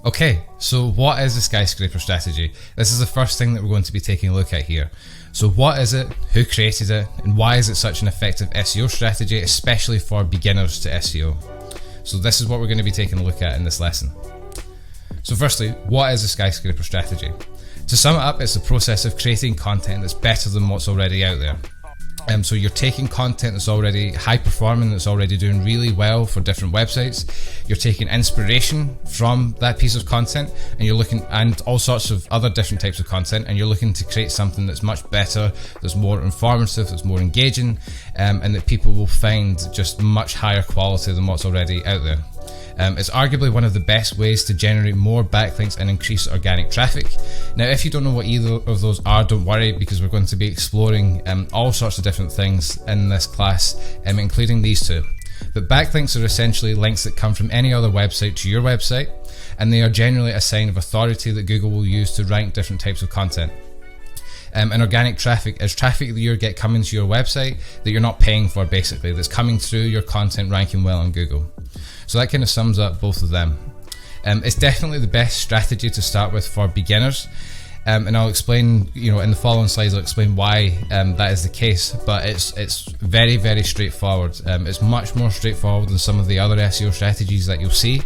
Okay, so what is the skyscraper strategy? This is the first thing that we're going to be taking a look at here. So what is it, who created it, and why is it such an effective SEO strategy, especially for beginners to SEO? So this is what we're going to be taking a look at in this lesson. So firstly, what is a skyscraper strategy? To sum it up, it's the process of creating content that's better than what's already out there. So you're taking content that's already high performing, that's already doing really well for different websites. You're taking inspiration from that piece of content, and you're looking, and all sorts of other different types of content, and you're looking to create something that's much better, that's more informative, that's more engaging, and that people will find just much higher quality than what's already out there. It's arguably one of the best ways to generate more backlinks and increase organic traffic. Now, if you don't know what either of those are, don't worry, because we're going to be exploring all sorts of different things in this class, including these two. But backlinks are essentially links that come from any other website to your website, and they are generally a sign of authority that Google will use to rank different types of content. And organic traffic is traffic that you get coming to your website that you're not paying for, basically, that's coming through your content ranking well on Google. So that kind of sums up both of them. It's definitely the best strategy to start with for beginners, and I'll explain, in the following slides, I'll explain why that is the case. But it's very, very straightforward. It's much more straightforward than some of the other SEO strategies that you'll see,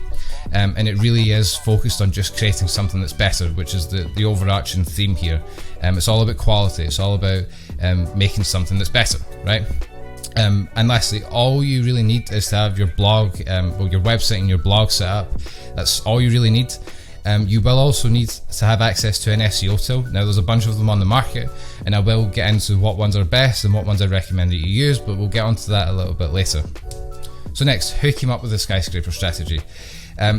and it really is focused on just creating something that's better, which is the overarching theme here. It's all about quality. It's all about making something that's better, right? And lastly, all you really need is to have your blog, or your website and your blog set up. That's all you really need. You will also need to have access to an SEO tool. Now, there's a bunch of them on the market, and I will get into what ones are best and what ones I recommend that you use, but we'll get onto that a little bit later. So next, who came up with the skyscraper strategy?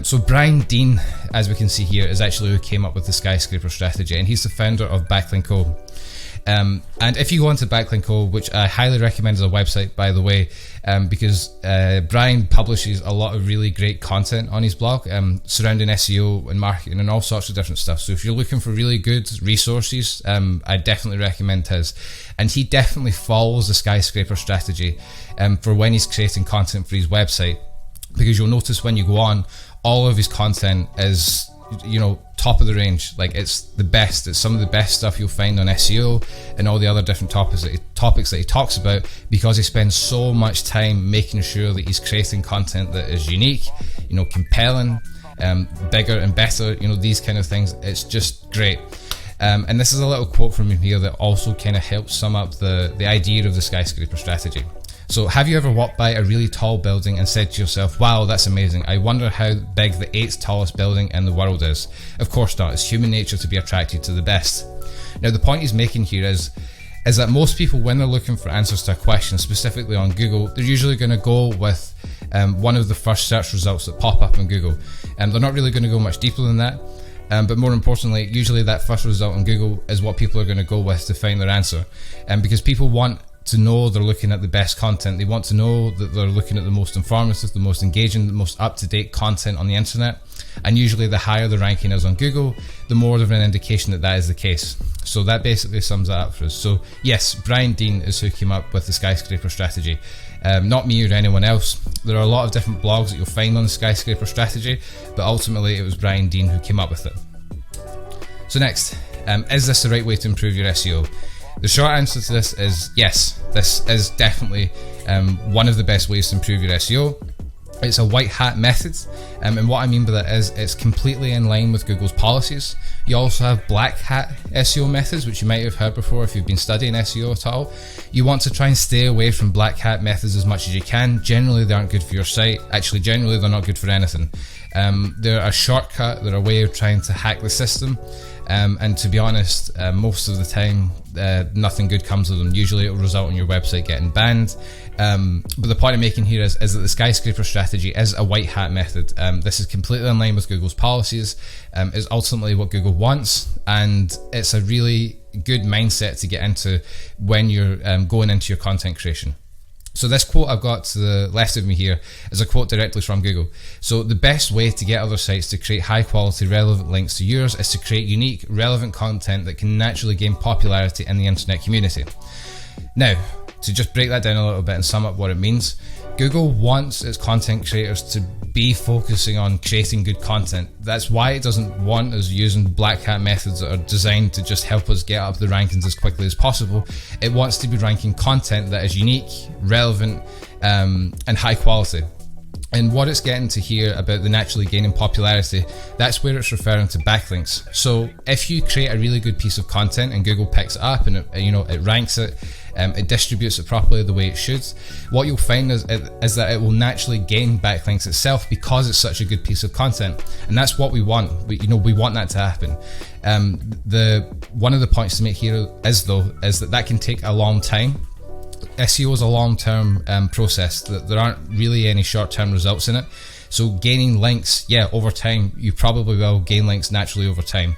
So Brian Dean, as we can see here, is actually who came up with the skyscraper strategy, and he's the founder of Backlink.co. And if you go onto Backlink.co, which I highly recommend as a website, by the way, because Brian publishes a lot of really great content on his blog surrounding SEO and marketing and all sorts of different stuff. So if you're looking for really good resources, I definitely recommend his. And he definitely follows the skyscraper strategy for when he's creating content for his website, because you'll notice when you go on, all of his content is top of the range. Like, it's the best. It's some of the best stuff you'll find on SEO and all the other different topics that he talks about, because he spends so much time making sure that he's creating content that is unique, compelling, bigger and better, these kind of things. It's just great. And this is a little quote from him here that also kind of helps sum up the idea of the skyscraper strategy. So, have you ever walked by a really tall building and said to yourself, wow, that's amazing, I wonder how big the 8th tallest building in the world is? Of course not. It's human nature to be attracted to the best. Now, the point he's making here is that most people, when they're looking for answers to a question, specifically on Google, they're usually going to go with one of the first search results that pop up on Google. And they're not really going to go much deeper than that. But more importantly, usually that first result on Google is what people are going to go with to find their answer. Because people want to know they're looking at the best content. They want to know that they're looking at the most informative, the most engaging, the most up-to-date content on the internet. And usually the higher the ranking is on Google, the more of an indication that is the case. So that basically sums that up for us. So yes, Brian Dean is who came up with the skyscraper strategy. Not me or anyone else. There are a lot of different blogs that you'll find on the skyscraper strategy, but ultimately it was Brian Dean who came up with it. So next, is this the right way to improve your SEO? The short answer to this is yes. This is definitely one of the best ways to improve your SEO. It's a white hat method, and what I mean by that is it's completely in line with Google's policies. You also have black hat SEO methods, which you might have heard before if you've been studying SEO at all. You want to try and stay away from black hat methods as much as you can. Generally, they aren't good for your site. Actually, generally, they're not good for anything. They're a shortcut. They're a way of trying to hack the system. And to be honest, most of the time, nothing good comes of them. Usually it will result in your website getting banned. But the point I'm making here is that the skyscraper strategy is a white hat method. This is completely in line with Google's policies, is ultimately what Google wants, and it's a really good mindset to get into when you're going into your content creation. So this quote I've got to the left of me here is a quote directly from Google. So the best way to get other sites to create high quality relevant links to yours is to create unique relevant content that can naturally gain popularity in the internet community. Now, to just break that down a little bit and sum up what it means, Google wants its content creators to be focusing on creating good content. That's why it doesn't want us using black hat methods that are designed to just help us get up the rankings as quickly as possible. It wants to be ranking content that is unique, relevant, and high quality. And what it's getting to here about the naturally gaining popularity, that's where it's referring to backlinks. So if you create a really good piece of content and Google picks it up and it ranks it, it distributes it properly the way it should, what you'll find is that it will naturally gain backlinks itself because it's such a good piece of content. And that's what we want. We want that to happen. One of the points to make here is that can take a long time. SEO is a long-term process. There aren't really any short-term results in it. So gaining links, over time, you probably will gain links naturally over time.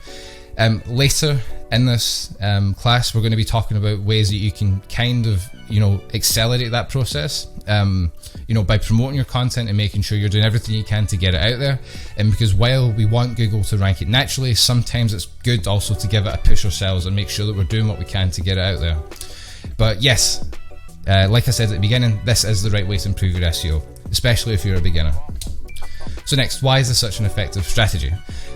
Later in this class, we're going to be talking about ways that you can kind of, accelerate that process, by promoting your content and making sure you're doing everything you can to get it out there. And because while we want Google to rank it naturally, sometimes it's good also to give it a push ourselves and make sure that we're doing what we can to get it out there. But yes, like I said at the beginning, this is the right way to improve your SEO, especially if you're a beginner. So next, why is this such an effective strategy?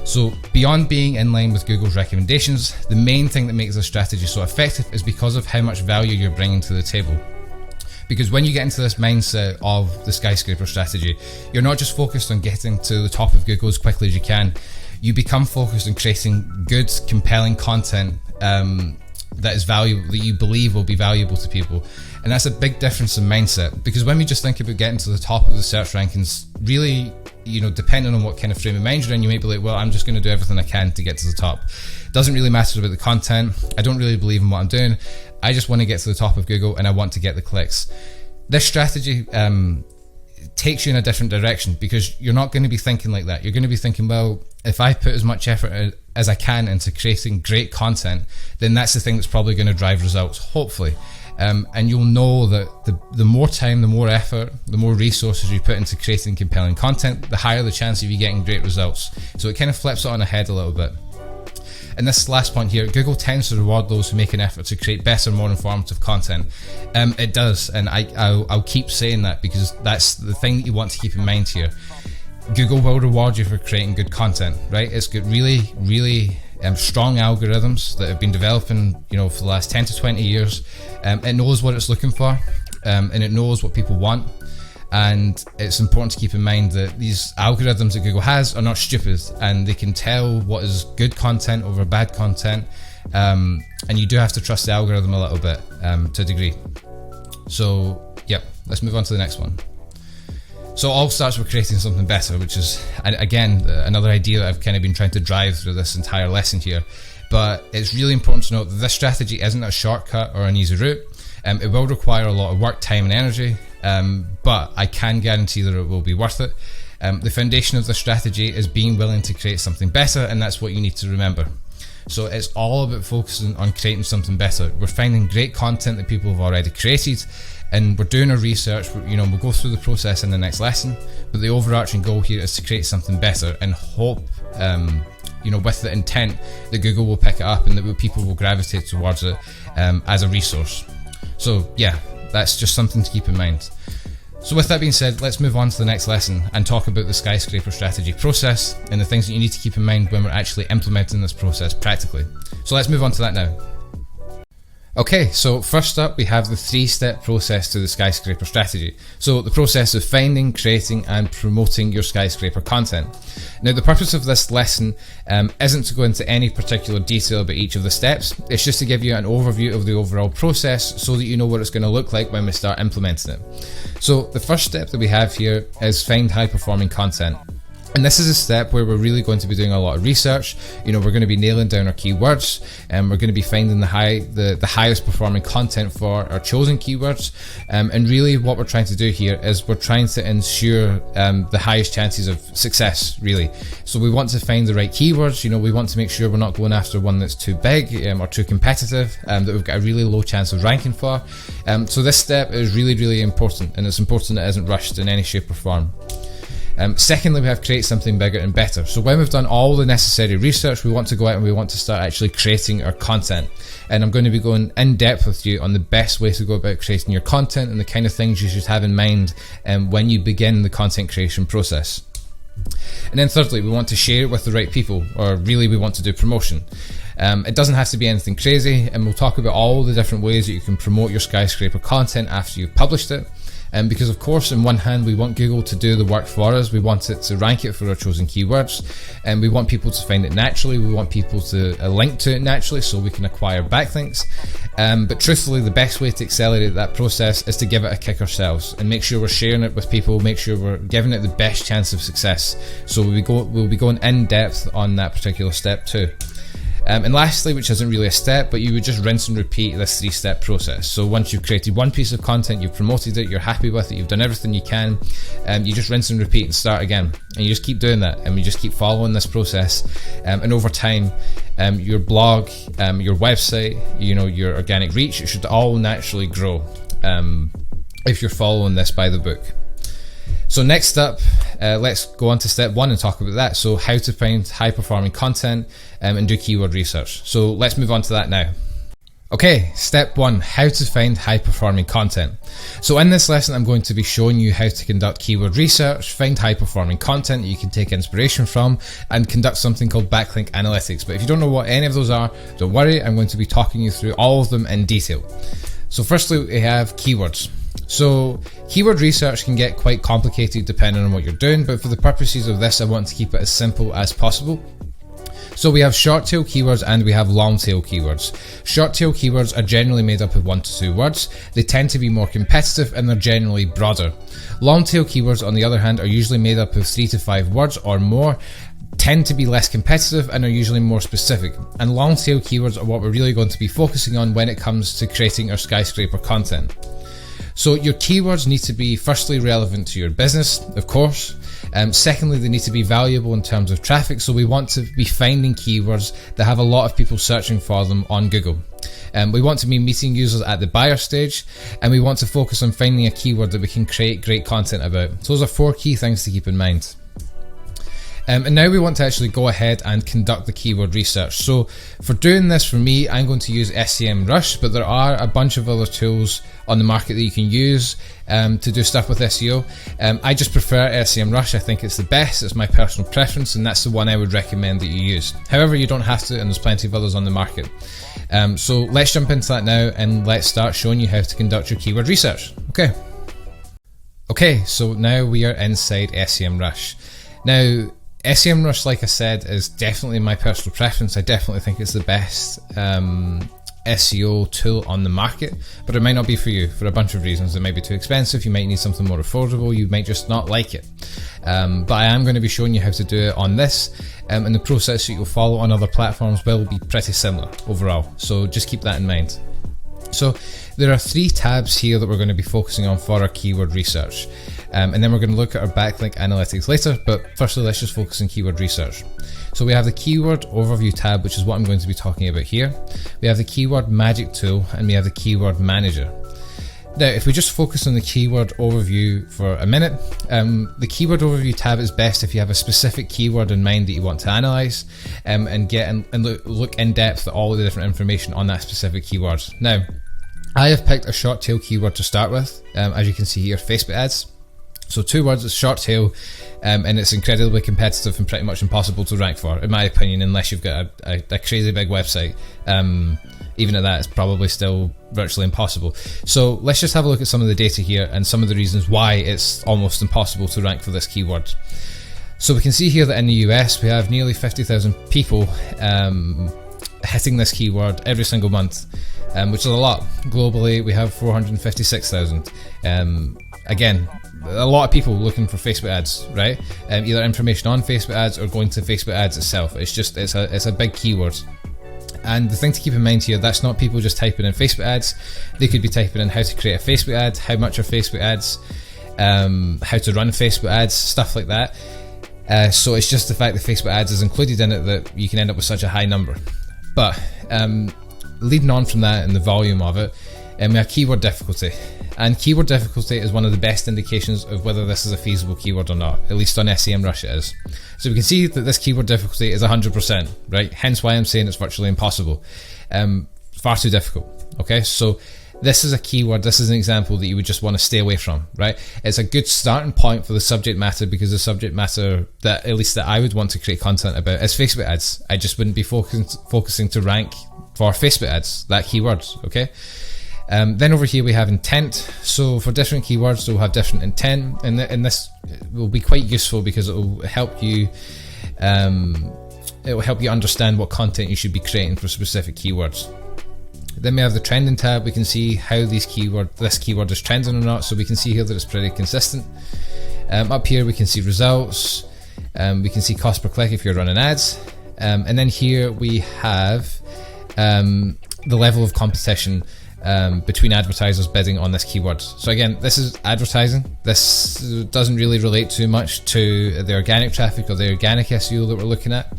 So beyond being in line with Google's recommendations, the main thing that makes this strategy so effective is because of how much value you're bringing to the table. Because when you get into this mindset of the skyscraper strategy, you're not just focused on getting to the top of Google as quickly as you can. You become focused on creating good, compelling content that is valuable, that you believe will be valuable to people. And that's a big difference in mindset, because when we just think about getting to the top of the search rankings, really, depending on what kind of frame of mind you're in, you may be like, well, I'm just going to do everything I can to get to the top. Doesn't really matter about the content. I don't really believe in what I'm doing. I just want to get to the top of Google and I want to get the clicks. This strategy takes you in a different direction, because you're not going to be thinking like that. You're going to be thinking, well, if I put as much effort as I can into creating great content, then that's the thing that's probably going to drive results, hopefully. And you'll know that the more time, the more effort, the more resources you put into creating compelling content, the higher the chance of you getting great results. So it kind of flips it on its head a little bit. And this last point here, Google tends to reward those who make an effort to create better, more informative content. It does, and I'll keep saying that, because that's the thing that you want to keep in mind here. Google will reward you for creating good content, right? It's got really, really strong algorithms that have been developing, for the last 10 to 20 years. It knows what it's looking for, and it knows what people want. And it's important to keep in mind that these algorithms that Google has are not stupid, and they can tell what is good content over bad content. And you do have to trust the algorithm a little bit to a degree. So, let's move on to the next one. So it all starts with creating something better, which is, again, another idea that I've kind of been trying to drive through this entire lesson here. But it's really important to note that this strategy isn't a shortcut or an easy route. It will require a lot of work, time and energy, but I can guarantee that it will be worth it. The foundation of the strategy is being willing to create something better, and that's what you need to remember. So it's all about focusing on creating something better. We're finding great content that people have already created, and we're doing our research. We'll go through the process in the next lesson, but the overarching goal here is to create something better and hope, with the intent that Google will pick it up and that people will gravitate towards it as a resource. So that's just something to keep in mind. So with that being said, let's move on to the next lesson and talk about the skyscraper strategy process and the things that you need to keep in mind when we're actually implementing this process practically. So let's move on to that now. Okay, so first up we have the 3-step process to the skyscraper strategy. So the process of finding, creating and promoting your skyscraper content. Now the purpose of this lesson isn't to go into any particular detail about each of the steps. It's just to give you an overview of the overall process so that you know what it's going to look like when we start implementing it. So the first step that we have here is find high performing content. And this is a step where we're really going to be doing a lot of research. We're going to be nailing down our keywords, and we're going to be finding the highest performing content for our chosen keywords. And really what we're trying to do here is we're trying to ensure the highest chances of success, really. So we want to find the right keywords. We want to make sure we're not going after one that's too big or too competitive, that we've got a really low chance of ranking for. So this step is really, really important, and it's important that it isn't rushed in any shape or form. Secondly, we have create something bigger and better. So when we've done all the necessary research, we want to go out and we want to start actually creating our content. And I'm going to be going in depth with you on the best way to go about creating your content and the kind of things you should have in mind when you begin the content creation process. And then thirdly, we want to share it with the right people, or really we want to do promotion. It doesn't have to be anything crazy, and we'll talk about all the different ways that you can promote your Skyscraper content after you've published it. Because of course, on one hand, we want Google to do the work for us. We want it to rank it for our chosen keywords, and we want people to find it naturally. We want people to link to it naturally so we can acquire backlinks. But truthfully, the best way to accelerate that process is to give it a kick ourselves and make sure we're sharing it with people, make sure we're giving it the best chance of success. So we'll be going in depth on that particular step too. And lastly, which isn't really a step, but you would just rinse and repeat this 3-step process. So once you've created one piece of content, you've promoted it, you're happy with it, you've done everything you can, you just rinse and repeat and start again. And you just keep doing that, and you just keep following this process. And over time, your blog, your website, your organic reach, it should all naturally grow if you're following this by the book. So next up, let's go on to step 1 and talk about that. So how to find high performing content and do keyword research. So let's move on to that now. Okay, step 1, how to find high performing content. So in this lesson, I'm going to be showing you how to conduct keyword research, find high performing content that you can take inspiration from, and conduct something called backlink analytics. But if you don't know what any of those are, don't worry, I'm going to be talking you through all of them in detail. So firstly, we have keywords. So keyword research can get quite complicated depending on what you're doing, but for the purposes of this, I want to keep it as simple as possible. So we have short tail keywords and we have long tail keywords. Short tail keywords are generally made up of 1 to 2 words. They tend to be more competitive and they're generally broader. Long tail keywords, on the other hand, are usually made up of 3 to 5 words or more, tend to be less competitive and are usually more specific. And long tail keywords are what we're really going to be focusing on when it comes to creating our Skyscraper content. So your keywords need to be firstly relevant to your business, of course. Secondly, they need to be valuable in terms of traffic. So we want to be finding keywords that have a lot of people searching for them on Google. We want to be meeting users at the buyer stage, and we want to focus on finding a keyword that we can create great content about. So those are 4 key things to keep in mind. And now we want to actually go ahead and conduct the keyword research. So for doing this, for me, I'm going to use SEMrush, but there are a bunch of other tools on the market that you can use to do stuff with SEO. I just prefer SEMrush. I think it's the best. It's my personal preference, and that's the one I would recommend that you use. However, you don't have to, and there's plenty of others on the market. So let's jump into that now, and let's start showing you how to conduct your keyword research. Okay, so now we are inside SEMrush. Now, SEMrush, like I said, is definitely my personal preference. I definitely think it's the best SEO tool on the market, but it might not be for you for a bunch of reasons. It might be too expensive, you might need something more affordable, you might just not like it. But I am going to be showing you how to do it on this, and the process that you'll follow on other platforms will be pretty similar overall, so just keep that in mind. So there are 3 tabs here that we're going to be focusing on for our keyword research. And then we're going to look at our backlink analytics later, but firstly let's just focus on keyword research. So we have the keyword overview tab, which is what I'm going to be talking about here. We have the keyword magic tool, and we have the keyword manager. Now, if we just focus on the keyword overview for a minute, the keyword overview tab is best if you have a specific keyword in mind that you want to analyze, and get and look in depth at all the different information on that specific keyword. Now, I have picked a short tail keyword to start with, as you can see here, Facebook ads. So 2 words, it's short tail, and it's incredibly competitive and pretty much impossible to rank for, in my opinion, unless you've got a crazy big website. Even at that, it's probably still virtually impossible. So let's just have a look at some of the data here and some of the reasons why it's almost impossible to rank for this keyword. So we can see here that in the US, we have nearly 50,000 people hitting this keyword every single month, which is a lot. Globally, we have 456,000. Again, a lot of people looking for Facebook ads, right? Either information on Facebook ads or going to Facebook ads itself. It's a big keyword. And the thing to keep in mind here, that's not people just typing in Facebook ads. They could be typing in how to create a Facebook ad, how much are Facebook ads, how to run Facebook ads, stuff like that. So it's just the fact that Facebook ads is included in it that you can end up with such a high number. But leading on from that and the volume of it, we have keyword difficulty. And keyword difficulty is one of the best indications of whether this is a feasible keyword or not, at least on SEMrush it is. So we can see that this keyword difficulty is 100%, right? Hence why I'm saying it's virtually impossible. Far too difficult, okay? So this is a keyword, this is an example that you would just want to stay away from, right? It's a good starting point for the subject matter, because the subject matter that, at least that I would want to create content about, is Facebook ads. I just wouldn't be focusing to rank for Facebook ads, that keyword, okay? Then over here we have intent. So for different keywords we'll have different intent, and this will be quite useful because it will help you understand what content you should be creating for specific keywords. Then we have the trending tab. We can see how this keyword is trending or not, so we can see here that it's pretty consistent. Up here we can see results, we can see cost per click if you're running ads, and then here we have the level of competition between advertisers bidding on this keyword. So again, this is advertising. This doesn't really relate too much to the organic traffic or the organic SEO that we're looking at,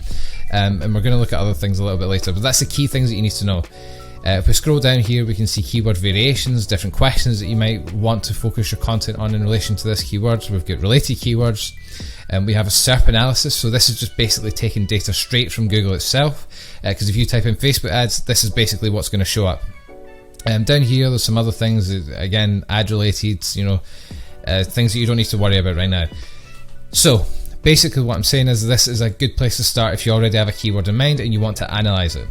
and we're going to look at other things a little bit later, but that's the key things that you need to know. If we scroll down here, we can see keyword variations, different questions that you might want to focus your content on in relation to this keyword. We've got related keywords, and we have a SERP analysis. So this is just basically taking data straight from Google itself, because if you type in Facebook ads, this is basically what's going to show up. Down here there's some other things, again ad related, things that you don't need to worry about right now. So basically what I'm saying is this is a good place to start if you already have a keyword in mind and you want to analyze it.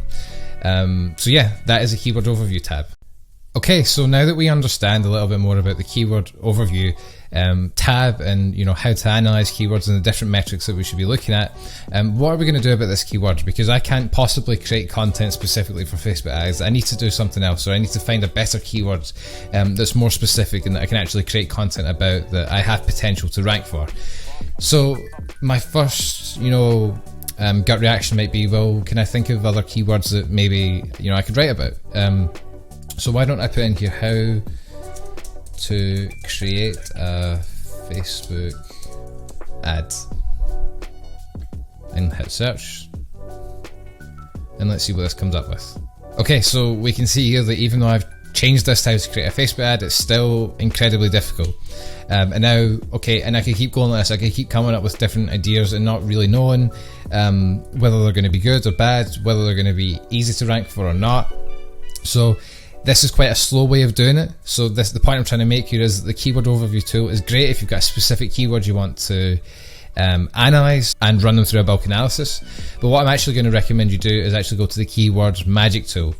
So yeah, that is a keyword overview tab. Okay, so now that we understand a little bit more about the keyword overview tab, and how to analyze keywords and the different metrics that we should be looking at, what are we going to do about this keyword? Because I can't possibly create content specifically for Facebook ads. I need to do something else, or I need to find a better keyword that's more specific and that I can actually create content about, that I have potential to rank for. So my first gut reaction might be, well, can I think of other keywords that maybe I could write about? So why don't I put in here how to create a Facebook ad, and hit search, and let's see what this comes up with. Okay, so we can see here that even though I've changed this to how to create a Facebook ad, it's still incredibly difficult. And now, okay, and I can keep going like this. I can keep coming up with different ideas and not really knowing whether they're going to be good or bad, whether they're going to be easy to rank for or not. So this is quite a slow way of doing it. So the point I'm trying to make here is that the keyword overview tool is great if you've got a specific keyword you want to analyze and run them through a bulk analysis. But what I'm actually going to recommend you do is actually go to the keyword magic tool.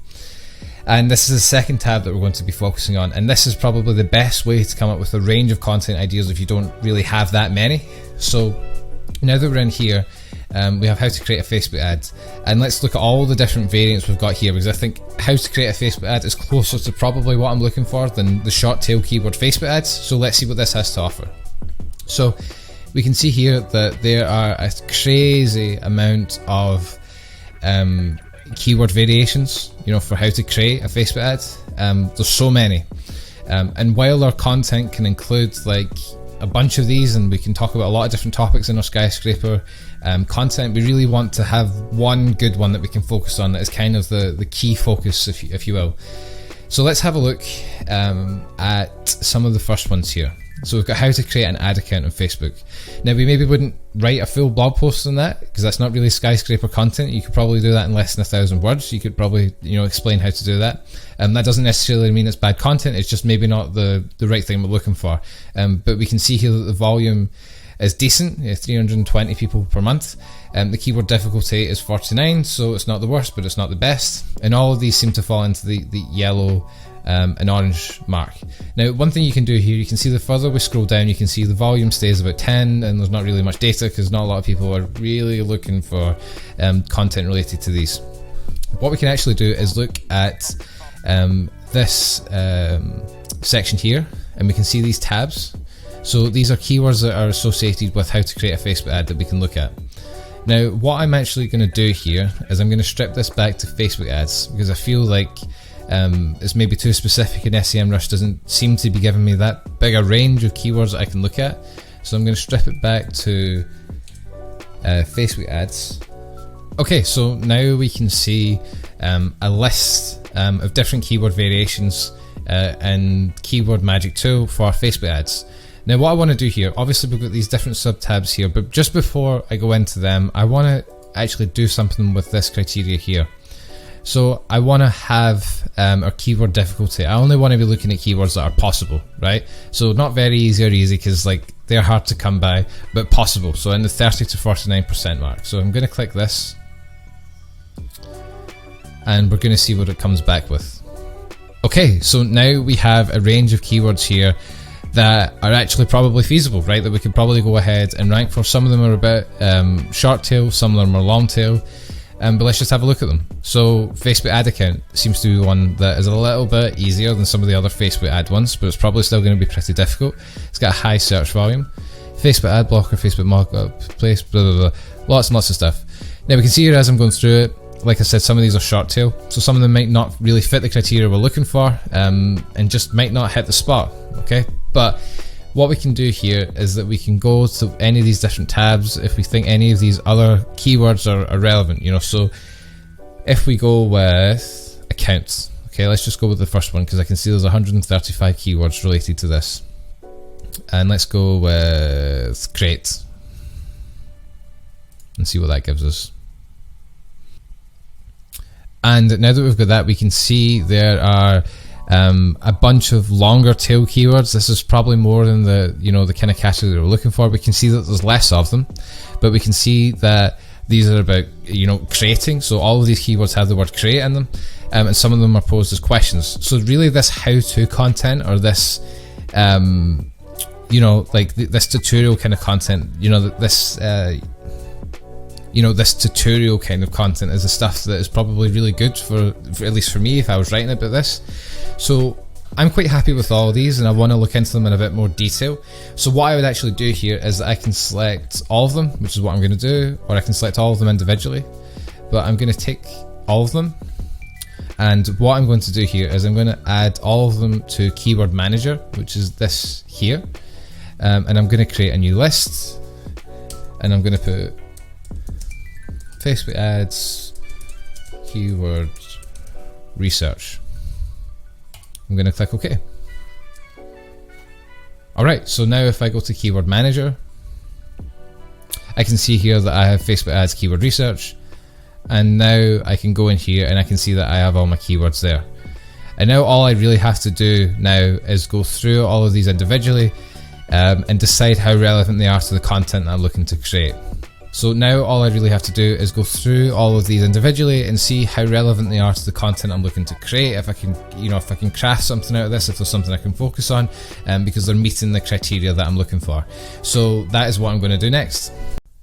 And this is the second tab that we're going to be focusing on, and this is probably the best way to come up with a range of content ideas if you don't really have that many. So now that we're in here, we have how to create a Facebook ad, and let's look at all the different variants we've got here, because I think how to create a Facebook ad is closer to probably what I'm looking for than the short tail keyword Facebook ads. So let's see what this has to offer. So we can see here that there are a crazy amount of keyword variations, for how to create a Facebook ad. There's so many, and while our content can include like a bunch of these, and we can talk about a lot of different topics in our Skyscraper content, we really want to have one good one that we can focus on, that is kind of the key focus, if you will. So let's have a look at some of the first ones here. So we've got how to create an ad account on Facebook. Now we maybe wouldn't write a full blog post on that, because that's not really Skyscraper content. You could probably do that in less than 1,000 words. You could probably explain how to do that. That doesn't necessarily mean it's bad content. It's just maybe not the right thing we're looking for. But we can see here that the volume is decent, 320 people per month. The keyword difficulty is 49, so it's not the worst, but it's not the best. And all of these seem to fall into the yellow and orange mark. Now, one thing you can do here, you can see the further we scroll down, you can see the volume stays about 10, and there's not really much data because not a lot of people are really looking for content related to these. What we can actually do is look at this section here, and we can see these tabs. So these are keywords that are associated with how to create a Facebook ad that we can look at. Now, what I'm actually going to do here is I'm going to strip this back to Facebook ads, because I feel like it's maybe too specific, and SEMrush doesn't seem to be giving me that big a range of keywords that I can look at. So I'm going to strip it back to Facebook ads. Okay, so now we can see a list of different keyword variations and keyword magic tool for Facebook ads. Now what I want to do here, obviously we've got these different sub tabs here, but just before I go into them, I want to actually do something with this criteria here. So I want to have our keyword difficulty. I only want to be looking at keywords that are possible, right? So not very easy or easy, because like they're hard to come by, but possible. So in the 30 to 49% mark. So I'm going to click this, and we're going to see what it comes back with. Okay, so now we have a range of keywords here that are actually probably feasible, right? That we could probably go ahead and rank for. Some of them are a bit short tail, some of them are long tail. But let's just have a look at them. So Facebook ad account seems to be one that is a little bit easier than some of the other Facebook ad ones, but it's probably still going to be pretty difficult. It's got a high search volume. Facebook ad blocker, Facebook markup, place, blah, blah, blah. Lots and lots of stuff. Now we can see here as I'm going through it, like I said, some of these are short tail. So some of them might not really fit the criteria we're looking for, and just might not hit the spot, okay? But what we can do here is that we can go to any of these different tabs if we think any of these other keywords are relevant, you know. So if we go with accounts, okay, let's just go with the first one, because I can see there's 135 keywords related to this. And let's go with create and see what that gives us. And now that we've got that, we can see there are a bunch of longer tail keywords. This is probably more than the, you know, the kind of category that we're looking for. We can see that there's less of them, but we can see that these are about, you know, creating. So all of these keywords have the word create in them, and some of them are posed as questions. So really this how-to content, or this you know, like this tutorial kind of content, you know, this this tutorial kind of content is the stuff that is probably really good for at least for me if I was writing about this. So I'm quite happy with all of these, and I want to look into them in a bit more detail. So what I would actually do here is that I can select all of them, which is what I'm going to do, or I can select all of them individually, but I'm going to take all of them. And what I'm going to do here is I'm going to add all of them to Keyword Manager, which is this here, and I'm going to create a new list, and I'm going to put Facebook ads, keyword research. I'm going to click OK. Alright, so now if I go to Keyword Manager, I can see here that I have Facebook ads, keyword research, and now I can go in here and I can see that I have all my keywords there. And now all I really have to do now is go through all of these individually and decide how relevant they are to the content that I'm looking to create. So now all I really have to do is go through all of these individually and see how relevant they are to the content I'm looking to create. If I can, you know, if I can craft something out of this, if there's something I can focus on, because they're meeting the criteria that I'm looking for. So that is what I'm going to do next.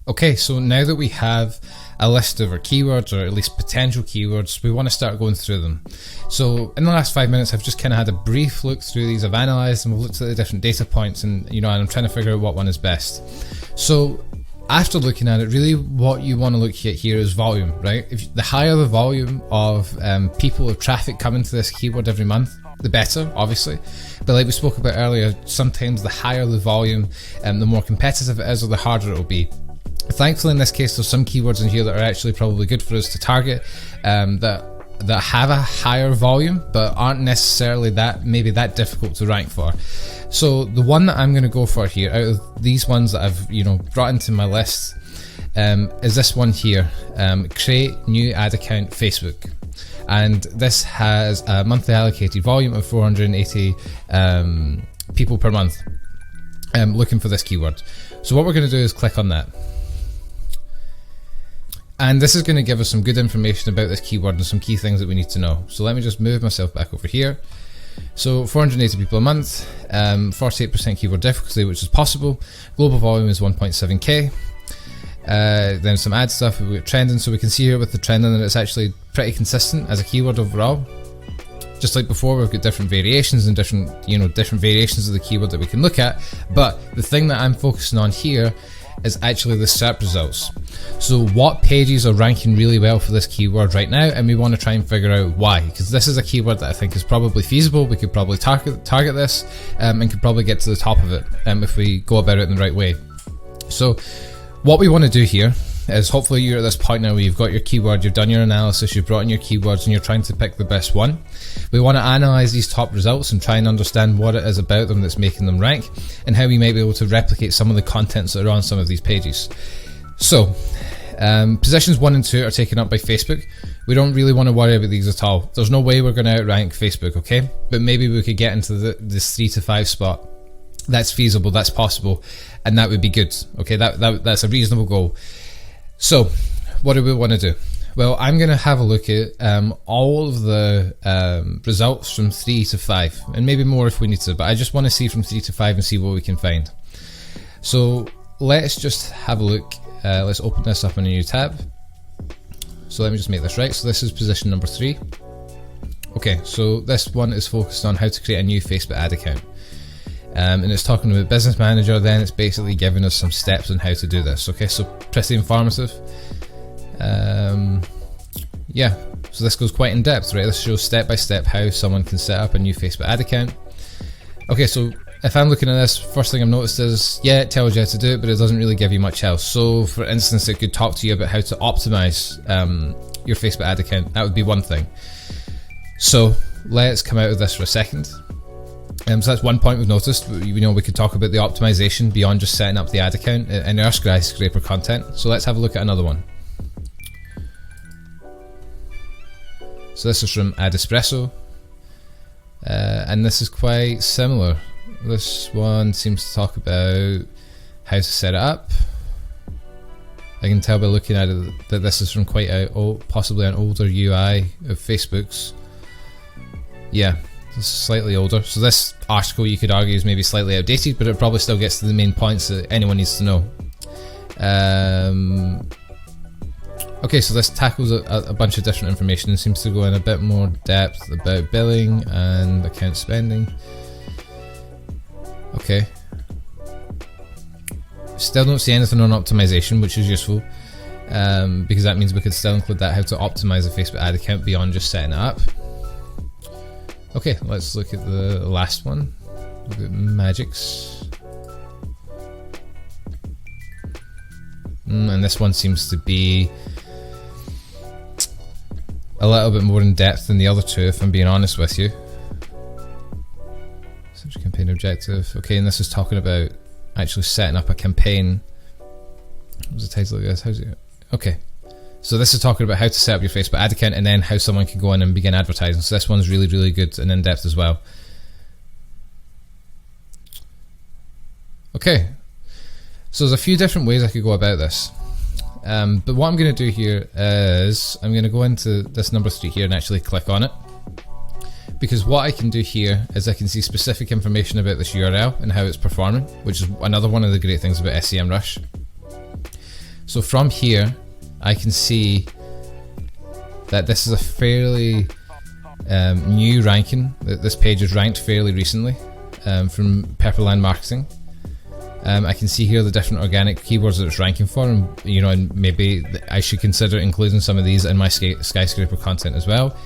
Okay, so now that we have a list of our keywords, or at least potential keywords, we want to start going through them. So in the last 5 minutes, I've just kind of had a brief look through these. I've analysed and we've looked at the different data points, and you know, and I'm trying to figure out what one is best. So after looking at it, really what you want to look at here is volume, right? If the higher the volume of people or traffic coming to this keyword every month, the better, obviously. But like we spoke about earlier, sometimes the higher the volume, the more competitive it is, or the harder it will be. Thankfully in this case, there's some keywords in here that are actually probably good for us to target, that have a higher volume but aren't necessarily maybe that difficult to rank for. So the one that I'm going to go for here out of these ones that I've, you know, brought into my list, is this one here, create new ad account Facebook. And this has a monthly allocated volume of 480 people per month looking for this keyword. So what we're going to do is click on that. And this is going to give us some good information about this keyword and some key things that we need to know. So let me just move myself back over here. So 480 people a month, 48% keyword difficulty, which is possible. Global volume is 1.7k. Then some ad stuff, we've got trending. So we can see here with the trending that it's actually pretty consistent as a keyword overall. Just like before, we've got different variations and different variations of the keyword that we can look at. But the thing that I'm focusing on here is actually the SERP results. So what pages are ranking really well for this keyword right now, and we want to try and figure out why, because this is a keyword that I think is probably feasible. We could probably target this and could probably get to the top of it if we go about it in the right way. So what we want to do here is hopefully you're at this point now where you've got your keyword, you've done your analysis, you've brought in your keywords, and you're trying to pick the best one. We want to analyze these top results and try and understand what it is about them that's making them rank, and how we may be able to replicate some of the contents that are on some of these pages. So positions 1 and 2 are taken up by Facebook. We don't really want to worry about these at all. There's no way we're going to outrank Facebook, okay? But maybe we could get into this 3 to 5 spot. That's feasible, that's possible, and that would be good, okay? That's a reasonable goal. So what do we want to do? Well, I'm going to have a look at all of the results from 3 to 5, and maybe more if we need to, but I just want to see from 3 to 5 and see what we can find. So let's just have a look. Let's open this up in a new tab. So let me just make this right. So this is position number 3. Okay, so this one is focused on how to create a new Facebook ad account. And it's talking about Business Manager, then it's basically giving us some steps on how to do this. Okay, so pretty informative. Yeah, so this goes quite in depth, right? This shows step by step how someone can set up a new Facebook ad account. Okay, so if I'm looking at this, first thing I've noticed is, yeah, it tells you how to do it, but it doesn't really give you much else. So for instance, it could talk to you about how to optimize your Facebook ad account. That would be one thing. So let's come out of this for a second. So that's one point we've noticed. We could talk about the optimization beyond just setting up the ad account in our Skyscraper content. So let's have a look at another one. So this is from Ad Espresso, and this is quite similar. This one seems to talk about how to set it up. I can tell by looking at it that this is from quite possibly an older UI of Facebook's. Yeah, it's slightly older. So this article, you could argue, is maybe slightly outdated, but it probably still gets to the main points that anyone needs to know. Okay, so this tackles a bunch of different information and seems to go in a bit more depth about billing and account spending. Okay. Still don't see anything on optimization, which is useful, because that means we could still include that, how to optimize a Facebook ad account beyond just setting it up. Okay, let's look at the last one. Look at Magics. And this one seems to be a little bit more in depth than the other two, if I'm being honest with you. Search campaign objective. Okay, and this is talking about actually setting up a campaign. What was the title of this? How's it? Okay. So this is talking about how to set up your Facebook ad account and then how someone can go in and begin advertising. So this one's really, really good and in depth as well. Okay. So there's a few different ways I could go about this. But what I'm going to do here is I'm going to go into this number 3 here and actually click on it. Because what I can do here is I can see specific information about this URL and how it's performing, which is another one of the great things about SEMrush. So from here, I can see that this is a fairly new ranking. This page is ranked fairly recently from Pepperland Marketing. I can see here the different organic keywords that it's ranking for, and and maybe I should consider including some of these in my Skyscraper content as well.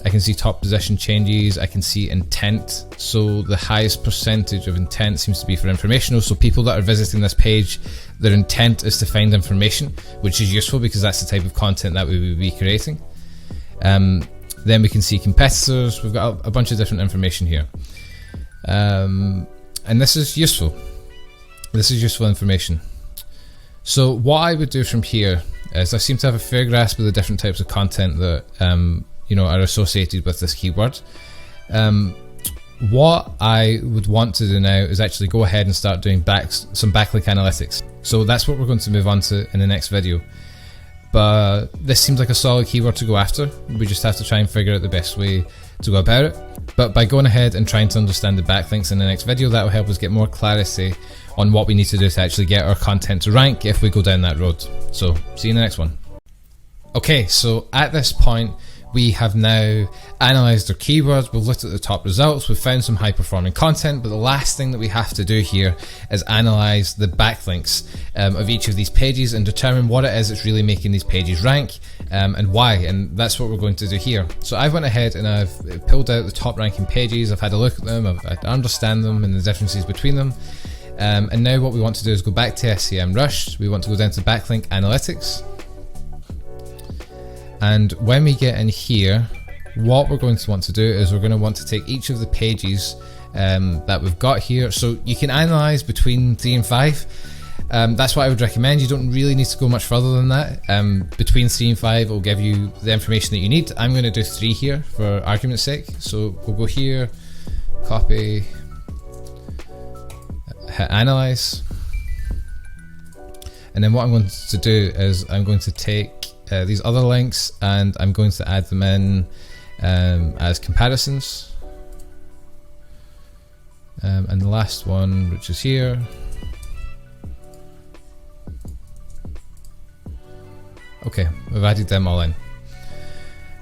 I can see top position changes, I can see intent, so the highest percentage of intent seems to be for informational, so people that are visiting this page, their intent is to find information, which is useful because that's the type of content that we will be creating. Then we can see competitors, we've got a bunch of different information here. And this is useful. This is useful information. So what I would do from here is I seem to have a fair grasp of the different types of content that are associated with this keyword. What I would want to do now is actually go ahead and start doing some backlink analytics. So that's what we're going to move on to in the next video. But this seems like a solid keyword to go after. We just have to try and figure out the best way to go about it. But by going ahead and trying to understand the backlinks in the next video, that will help us get more clarity on what we need to do to actually get our content to rank if we go down that road. So see you in the next one. Okay, so at this point, we have now analysed our keywords, we've looked at the top results, we've found some high performing content, but the last thing that we have to do here is analyse the backlinks of each of these pages and determine what it is that's really making these pages rank and why, and that's what we're going to do here. So I've went ahead and I've pulled out the top ranking pages, I've had a look at them, I understand them and the differences between them. And now what we want to do is go back to SEMrush. We want to go down to backlink analytics. And when we get in here, what we're going to want to do is we're going to want to take each of the pages that we've got here. So you can analyze between 3 and 5. That's what I would recommend. You don't really need to go much further than that. Between 3 and 5 will give you the information that you need. I'm going to do 3 here for argument's sake. So we'll go here, copy, hit analyze. And then what I'm going to do is I'm going to take these other links and I'm going to add them in as comparisons. And the last one, which is here. Okay, we've added them all in.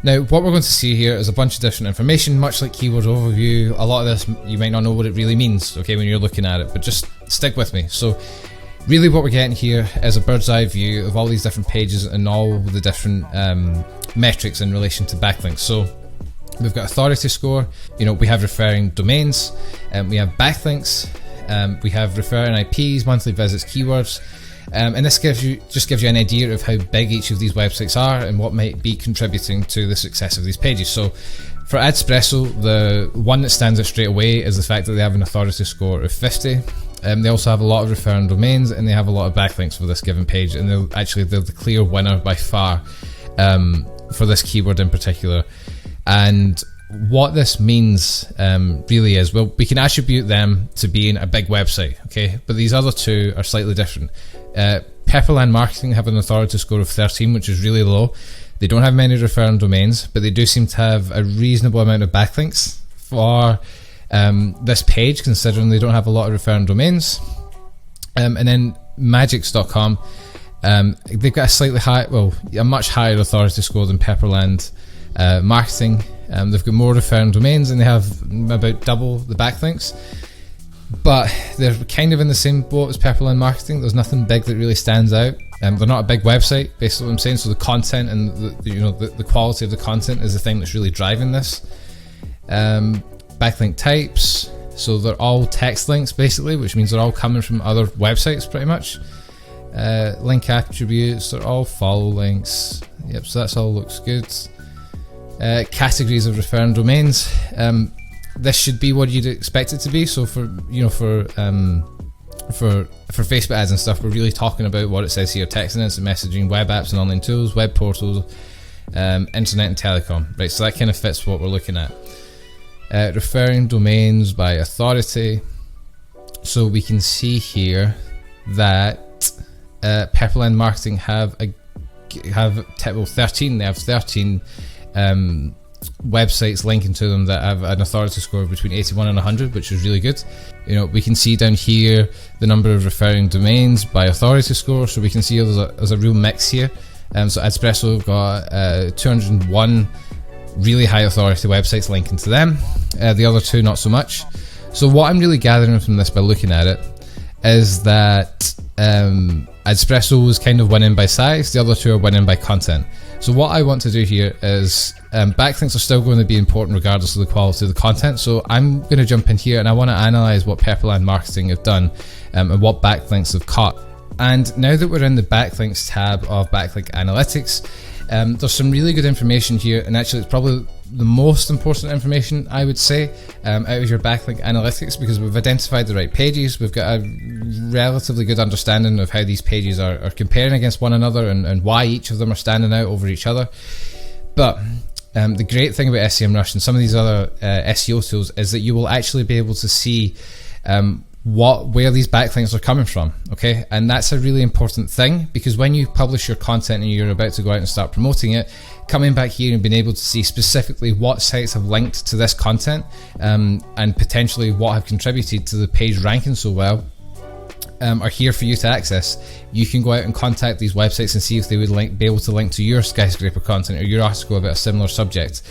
Now what we're going to see here is a bunch of different information, much like keyword overview. A lot of this you might not know what it really means, okay, when you're looking at it, but just stick with me. So really what we're getting here is a bird's eye view of all these different pages and all the different metrics in relation to backlinks. So we've got authority score, we have referring domains, we have backlinks, we have referring IPs, monthly visits, keywords, and this gives you an idea of how big each of these websites are and what might be contributing to the success of these pages. So for Adspresso, the one that stands out straight away is the fact that they have an authority score of 50. They also have a lot of referring domains and they have a lot of backlinks for this given page, and they're the clear winner by far for this keyword in particular. And what this means really is, well, we can attribute them to being a big website, okay? But these other two are slightly different. Pepperland Marketing have an authority score of 13, which is really low. They don't have many referring domains, but they do seem to have a reasonable amount of backlinks for this page, considering they don't have a lot of referring domains. And then Magix.com, they've got a much higher authority score than Pepperland Marketing. They've got more referring domains and they have about double the backlinks, but they're kind of in the same boat as Pepperland Marketing. There's nothing big that really stands out. They're not a big website, basically what I'm saying. So the content and the quality of the content is the thing that's really driving this. Backlink types, so they're all text links basically, which means they're all coming from other websites pretty much. Link attributes, they're all follow links. Yep, so that's all looks good. Categories of referring domains. This should be what you'd expect it to be. So for Facebook ads and stuff, we're really talking about what it says here: text and instant messaging, web apps and online tools, web portals, internet and telecom. Right, so that kind of fits what we're looking at. Referring domains by authority. So we can see here that Pepperland Marketing have 13. They have 13 websites linking to them that have an authority score between 81 and 100, which is really good. We can see down here the number of referring domains by authority score, so we can see there's a real mix here. So Adspresso have got 201 really high authority websites linking to them, the other two not so much. So what I'm really gathering from this by looking at it is that Adspresso is kind of winning by size, the other two are winning by content. So what I want to do here is, backlinks are still going to be important regardless of the quality of the content. So I'm going to jump in here and I want to analyze what Pepperland Marketing have done and what backlinks they've caught. And now that we're in the backlinks tab of Backlink Analytics, there's some really good information here, and actually it's probably the most important information I would say out of your backlink analytics, because we've identified the right pages, we've got a relatively good understanding of how these pages are comparing against one another and why each of them are standing out over each other. But the great thing about SEMrush and some of these other SEO tools is that you will actually be able to see where these backlinks are coming from, okay? And that's a really important thing, because when you publish your content and you're about to go out and start promoting it, coming back here and being able to see specifically what sites have linked to this content and potentially what have contributed to the page ranking so well are here for you to access. You can go out and contact these websites and see if they would be able to link to your Skyscraper content or your article about a similar subject.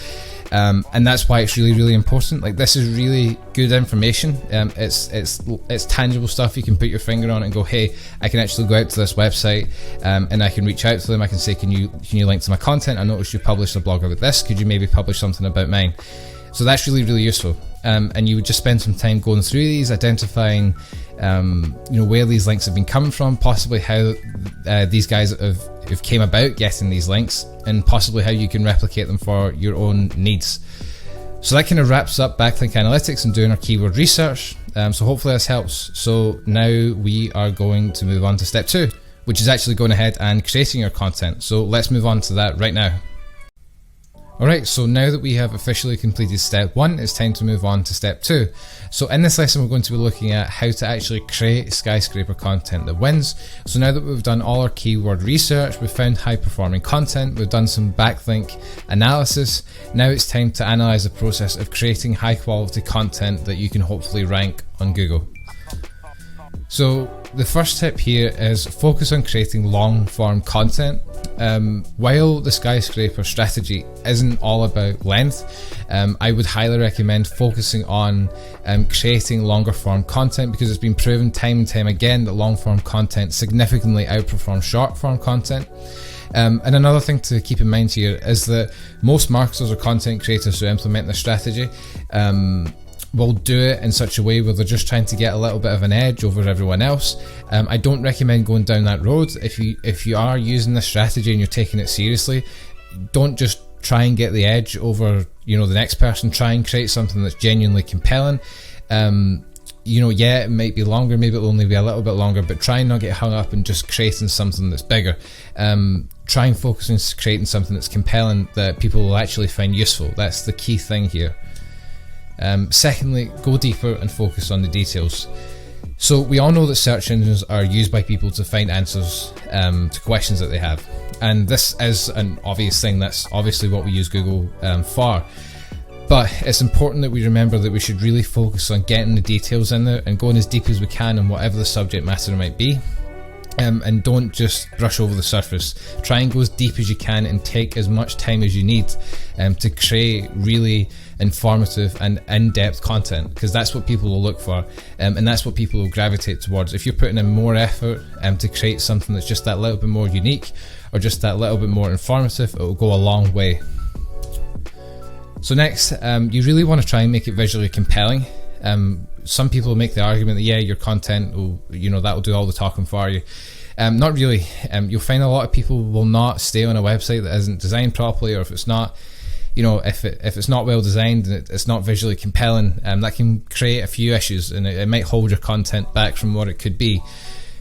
And that's why it's really, really important. Like, this is really good information. It's tangible stuff. You can put your finger on it and go, hey, I can actually go out to this website and I can reach out to them. I can say, can you link to my content? I noticed you published a blog about this. Could you maybe publish something about mine? So that's really, really useful. and you would just spend some time going through these, identifying where these links have been coming from, possibly how these guys have came about getting these links, and possibly how you can replicate them for your own needs. So that kind of wraps up backlink analytics and doing our keyword research. So hopefully this helps. So now we are going to move on to step 2, which is actually going ahead and creating your content. So let's move on to that right now. Alright, so now that we have officially completed step 1, it's time to move on to step 2. So in this lesson, we're going to be looking at how to actually create skyscraper content that wins. So now that we've done all our keyword research, we've found high performing content, we've done some backlink analysis, now it's time to analyze the process of creating high quality content that you can hopefully rank on Google. So the first tip here is focus on creating long form content. While the skyscraper strategy isn't all about length, I would highly recommend focusing on creating longer form content, because it's been proven time and time again that long form content significantly outperforms short form content. And another thing to keep in mind here is that most marketers or content creators who implement this strategy will do it in such a way where they're just trying to get a little bit of an edge over everyone else. I don't recommend going down that road. If you are using this strategy and you're taking it seriously, don't just try and get the edge over the next person. Try and create something that's genuinely compelling. Yeah, it might be longer, maybe it'll only be a little bit longer, but try and not get hung up in just creating something that's bigger. Try and focus on creating something that's compelling that people will actually find useful. That's the key thing here. Secondly, go deeper and focus on the details. So we all know that search engines are used by people to find answers to questions that they have, and this is an obvious thing. That's obviously what we use Google for. But it's important that we remember that we should really focus on getting the details in there and going as deep as we can on whatever the subject matter might be. And don't just brush over the surface. Try and go as deep as you can and take as much time as you need to create really informative and in-depth content, because that's what people will look for, and that's what people will gravitate towards. If you're putting in more effort to create something that's just that little bit more unique or just that little bit more informative, it will go a long way. So next, you really want to try and make it visually compelling. Some people make the argument that your content will, that will do all the talking for you. Not really. You'll find a lot of people will not stay on a website that isn't designed properly, or if it's not, if it's not well designed and it's not visually compelling, that can create a few issues, and it might hold your content back from what it could be.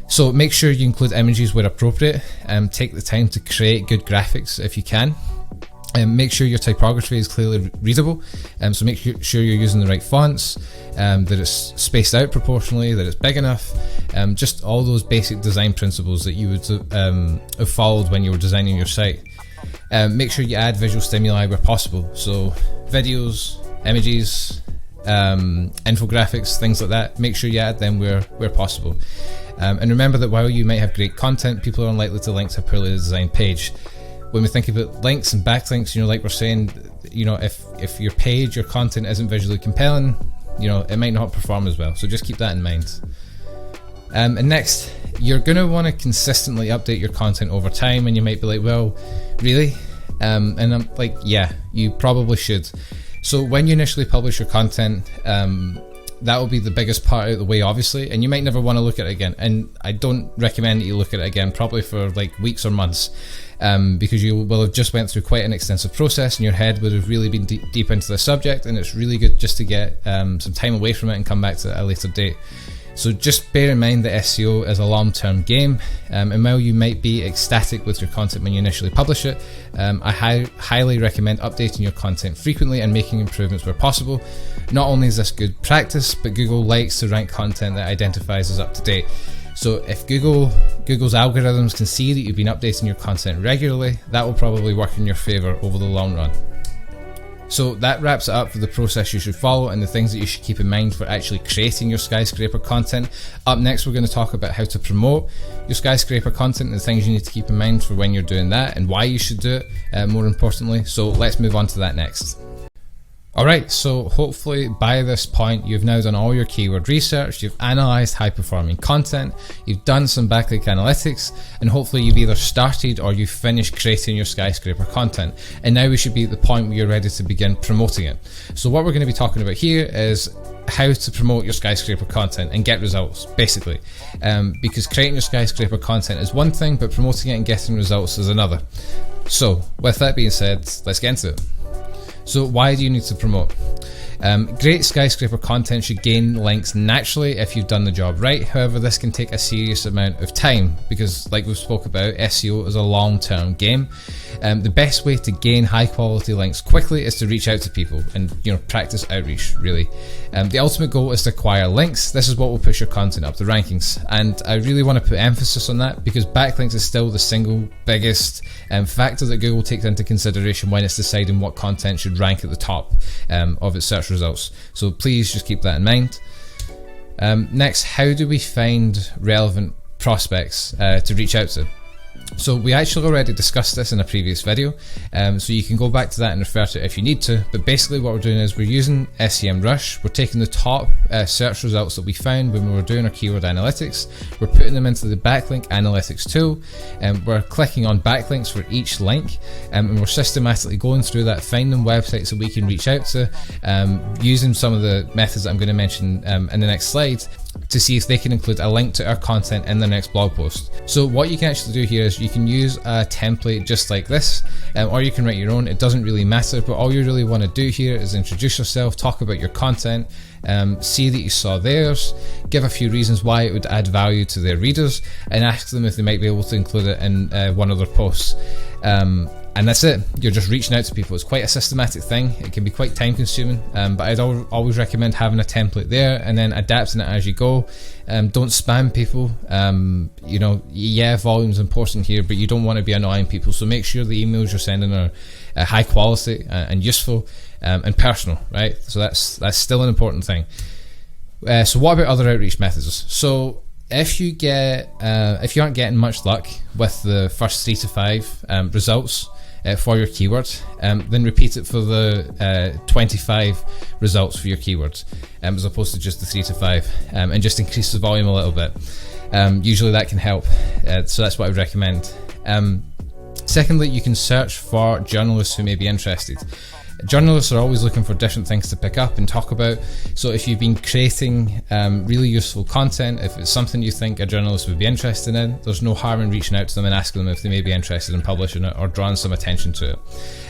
So make sure you include images where appropriate. Take the time to create good graphics if you can. Make sure your typography is clearly readable, so make sure you're using the right fonts, that it's spaced out proportionally, that it's big enough, just all those basic design principles that you would have followed when you were designing your site. Make sure you add visual stimuli where possible, so videos, images, infographics, things like that. Make sure you add them where possible. And remember that while you might have great content, people are unlikely to link to a poorly designed page. When we think about links and backlinks, like we're saying, if your page, your content isn't visually compelling, it might not perform as well. So just keep that in mind. And next, you're going to want to consistently update your content over time, and you might be like, well, really? And I'm like, yeah, you probably should. So when you initially publish your content, that will be the biggest part out of the way, obviously, and you might never want to look at it again. And I don't recommend that you look at it again, probably for like weeks or months, because you will have just went through quite an extensive process and your head would have really been deep into the subject, and it's really good just to get some time away from it and come back to it at a later date. So just bear in mind that SEO is a long-term game, and while you might be ecstatic with your content when you initially publish it, I highly recommend updating your content frequently and making improvements where possible. Not only is this good practice, but Google likes to rank content that identifies as up to date. So if Google's algorithms can see that you've been updating your content regularly, that will probably work in your favor over the long run. So that wraps it up for the process you should follow and the things that you should keep in mind for actually creating your skyscraper content. Up next, we're going to talk about how to promote your skyscraper content and the things you need to keep in mind for when you're doing that and why you should do it, more importantly. So let's move on to that next. Alright, so hopefully by this point you've now done all your keyword research, you've analysed high performing content, you've done some backlink analytics, and hopefully you've either started or you've finished creating your Skyscraper content. And now we should be at the point where you're ready to begin promoting it. So what we're going to be talking about here is how to promote your Skyscraper content and get results, basically. Because creating your Skyscraper content is one thing, but promoting it and getting results is another. So with that being said, let's get into it. So why do you need to promote? Great Skyscraper content should gain links naturally if you've done the job right. However, this can take a serious amount of time because, like we've spoke about, SEO is a long-term game. The best way to gain high-quality links quickly is to reach out to people and practice outreach. Really, the ultimate goal is to acquire links. This is what will push your content up the rankings, and I really want to put emphasis on that because backlinks is still the single biggest factor that Google takes into consideration when it's deciding what content should rank at the top of its search results. So please just keep that in mind. Next, how do we find relevant prospects to reach out to? So we actually already discussed this in a previous video, so you can go back to that and refer to it if you need to, but basically what we're doing is we're using SEMrush. We're taking the top search results that we found when we were doing our keyword analytics, we're putting them into the backlink analytics tool, and we're clicking on backlinks for each link, and we're systematically going through that, finding websites that we can reach out to, using some of the methods that I'm going to mention in the next slide, to see if they can include a link to our content in the next blog post. So what you can actually do here is you can use a template just like this, or you can write your own. It doesn't really matter, but all you really want to do here is introduce yourself, talk about your content, see that you saw theirs, give a few reasons why it would add value to their readers, and ask them if they might be able to include it in one of their posts. And that's it. You're just reaching out to people. It's quite a systematic thing. It can be quite time consuming, but I'd always recommend having a template there and then adapting it as you go. Don't spam people. Yeah, volume's important here, but you don't want to be annoying people. So make sure the emails you're sending are high quality and useful and personal, right? So that's still an important thing. So what about other outreach methods? So if you aren't getting much luck with the first 3 to 5 results for your keyword, then repeat it for the 25 results for your keywords, as opposed to just the 3 to 5, and just increase the volume a little bit. Usually that can help, so that's what I would recommend. Secondly, you can search for journalists who may be interested. Journalists are always looking for different things to pick up and talk about, so if you've been creating really useful content, if it's something you think a journalist would be interested in, there's no harm in reaching out to them and asking them if they may be interested in publishing it or drawing some attention to it.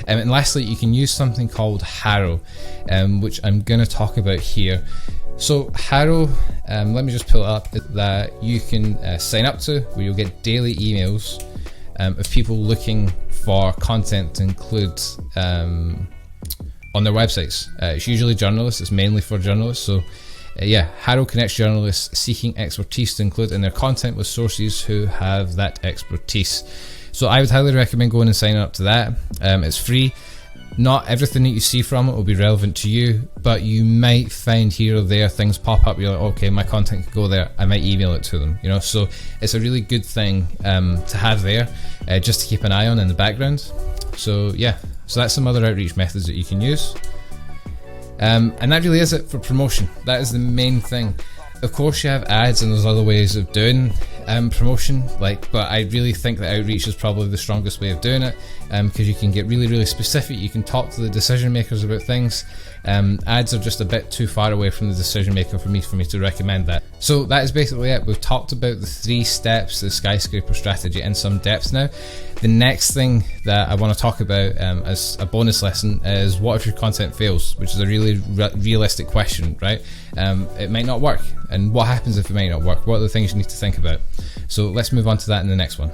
And lastly, you can use something called Harrow, which I'm going to talk about here. So Harrow, let me just pull it up, that you can sign up to, where you'll get daily emails of people looking for content to include on their websites. It's usually journalists, it's mainly for journalists. So Harrow connects journalists seeking expertise to include in their content with sources who have that expertise. So I would highly recommend going and signing up to that. It's free. Not everything that you see from it will be relevant to you, but you might find here or there things pop up, you're like, okay, my content could go there, I might email it to them, so it's a really good thing to have there, just to keep an eye on in the background. So that's some other outreach methods that you can use. And that really is it for promotion. That is the main thing. Of course you have ads and there's other ways of doing promotion, but I really think that outreach is probably the strongest way of doing it, because you can get really, really specific. You can talk to the decision makers about things. Ads are just a bit too far away from the decision maker for me to recommend that. So that is basically it. We've talked about the 3 steps, the Skyscraper strategy, in some depth now. The next thing that I want to talk about as a bonus lesson is, what if your content fails, which is a really realistic question, right? It might not work, and what happens if it might not work? What are the things you need to think about? So let's move on to that in the next one.